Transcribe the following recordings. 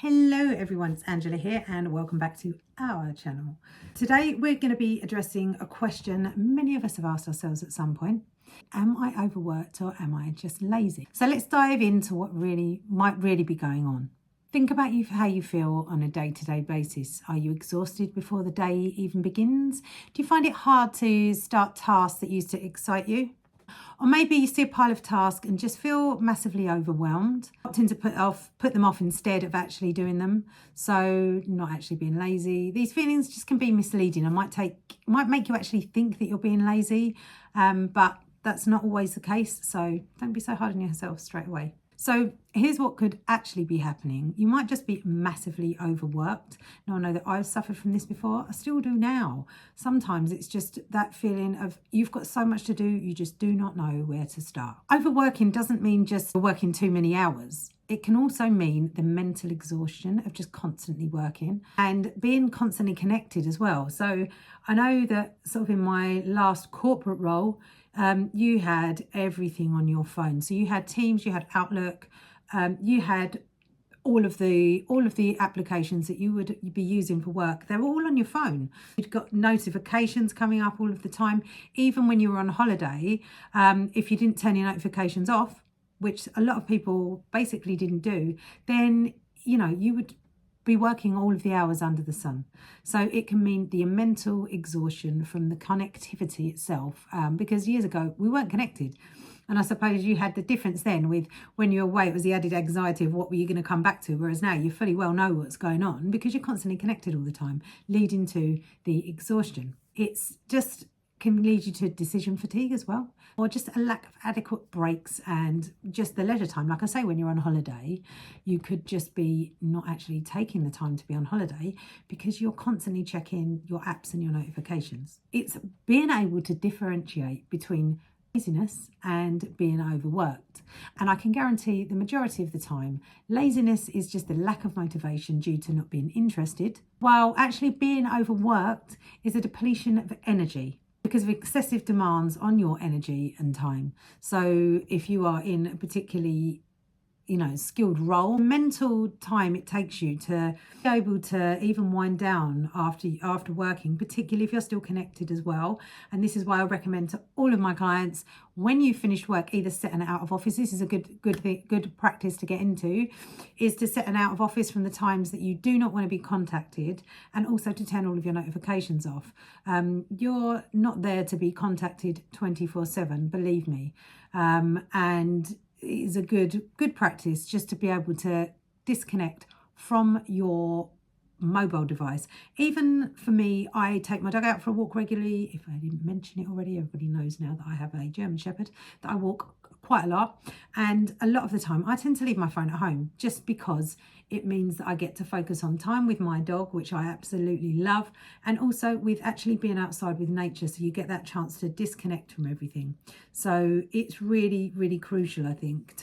Hello everyone, it's Angela here and welcome back to our channel. Today we're going to be addressing a question many of us have asked ourselves at some point. Am I overworked or am I just lazy? So let's dive into what might really be going on. Think about how you feel on a day-to-day basis. Are you exhausted before the day even begins? Do you find it hard to start tasks that used to excite you? Or maybe you see a pile of tasks and just feel massively overwhelmed, opting to put them off instead of actually doing them. So not actually being lazy. These feelings just can be misleading and might make you actually think that you're being lazy, but that's not always the case. So don't be so hard on yourself straight away. So here's what could actually be happening. You might just be massively overworked. Now, I know that I've suffered from this before. I still do now. Sometimes it's just that feeling of you've got so much to do, you just do not know where to start. Overworking doesn't mean just working too many hours. It can also mean the mental exhaustion of just constantly working and being constantly connected as well. So I know that sort of in my last corporate role, you had everything on your phone. So you had Teams, you had Outlook, you had all of the applications that you'd be using for work. They were all on your phone. You'd got notifications coming up all of the time. Even when you were on holiday, if you didn't turn your notifications off, which a lot of people basically didn't do, then you would be working all of the hours under the sun. So it can mean the mental exhaustion from the connectivity itself, because years ago we weren't connected. And I suppose you had the difference then with when you're away, it was the added anxiety of what were you going to come back to, whereas now you fully well know what's going on because you're constantly connected all the time, leading to the exhaustion. It's just can lead you to decision fatigue as well, or just a lack of adequate breaks and just the leisure time. Like I say, when you're on holiday, you could just be not actually taking the time to be on holiday because you're constantly checking your apps and your notifications. It's being able to differentiate between laziness and being overworked. And I can guarantee the majority of the time, laziness is just the lack of motivation due to not being interested, while actually being overworked is a depletion of energy because of excessive demands on your energy and time. So if you are in a particularly skilled role, mental time it takes you to be able to even wind down after working, particularly if you're still connected as well. And this is why I recommend to all of my clients, when you finish work, either set an out of office. This is a good practice to get into, is to set an out of office from the times that you do not want to be contacted, and also to turn all of your notifications off. You're not there to be contacted 24/7, believe me, and is a good practice just to be able to disconnect from your mobile device. Even for me, I take my dog out for a walk regularly. If I didn't mention it already, everybody knows now that I have a German Shepherd that I walk quite a lot, and a lot of the time I tend to leave my phone at home just because it means that I get to focus on time with my dog, which I absolutely love, and also with actually being outside with nature, so you get that chance to disconnect from everything. So it's really, really crucial, I think,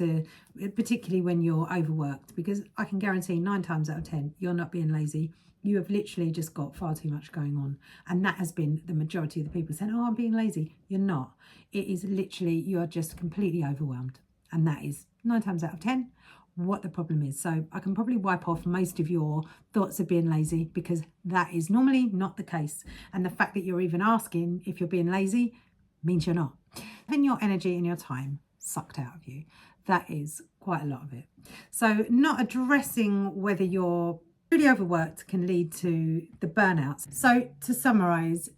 particularly when you're overworked, because I can guarantee 9 times out of 10 you're not being lazy. You have literally just got far too much going on. And that has been the majority of the people saying, oh, I'm being lazy. You're not. It is literally, you are just completely overwhelmed. And that is 9 times out of 10 what the problem is. So I can probably wipe off most of your thoughts of being lazy, because that is normally not the case. And the fact that you're even asking if you're being lazy means you're not. Having your energy and your time sucked out of you. That is quite a lot of it. So not addressing whether you're really overworked can lead to the burnouts. So to summarize,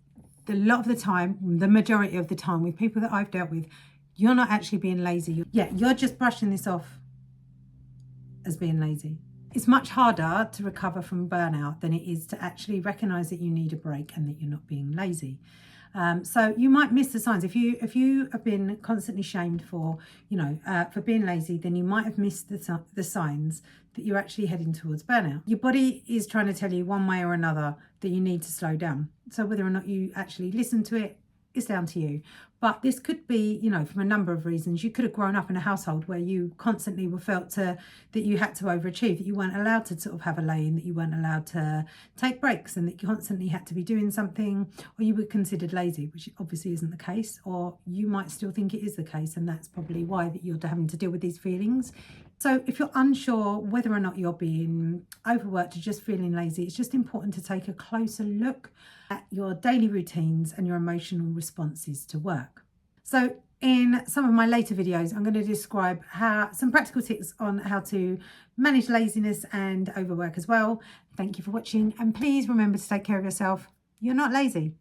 a lot of the time, the majority of the time with people that I've dealt with, you're not actually being lazy. You're just brushing this off as being lazy. It's much harder to recover from burnout than it is to actually recognize that you need a break and that you're not being lazy. So you might miss the signs. If you have been constantly shamed for being lazy, then you might have missed the signs that you're actually heading towards burnout. Your body is trying to tell you one way or another that you need to slow down. So whether or not you actually listen to it is down to you. But this could be, from a number of reasons. You could have grown up in a household where you constantly were felt that you had to overachieve, that you weren't allowed to sort of have a lane, that you weren't allowed to take breaks, and that you constantly had to be doing something, or you were considered lazy, which obviously isn't the case, or you might still think it is the case, and that's probably why that you're having to deal with these feelings So if you're unsure whether or not you're being overworked or just feeling lazy, it's just important to take a closer look at your daily routines and your emotional responses to work. So in some of my later videos, I'm going to describe some practical tips on how to manage laziness and overwork as well. Thank you for watching, and please remember to take care of yourself. You're not lazy.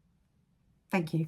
Thank you.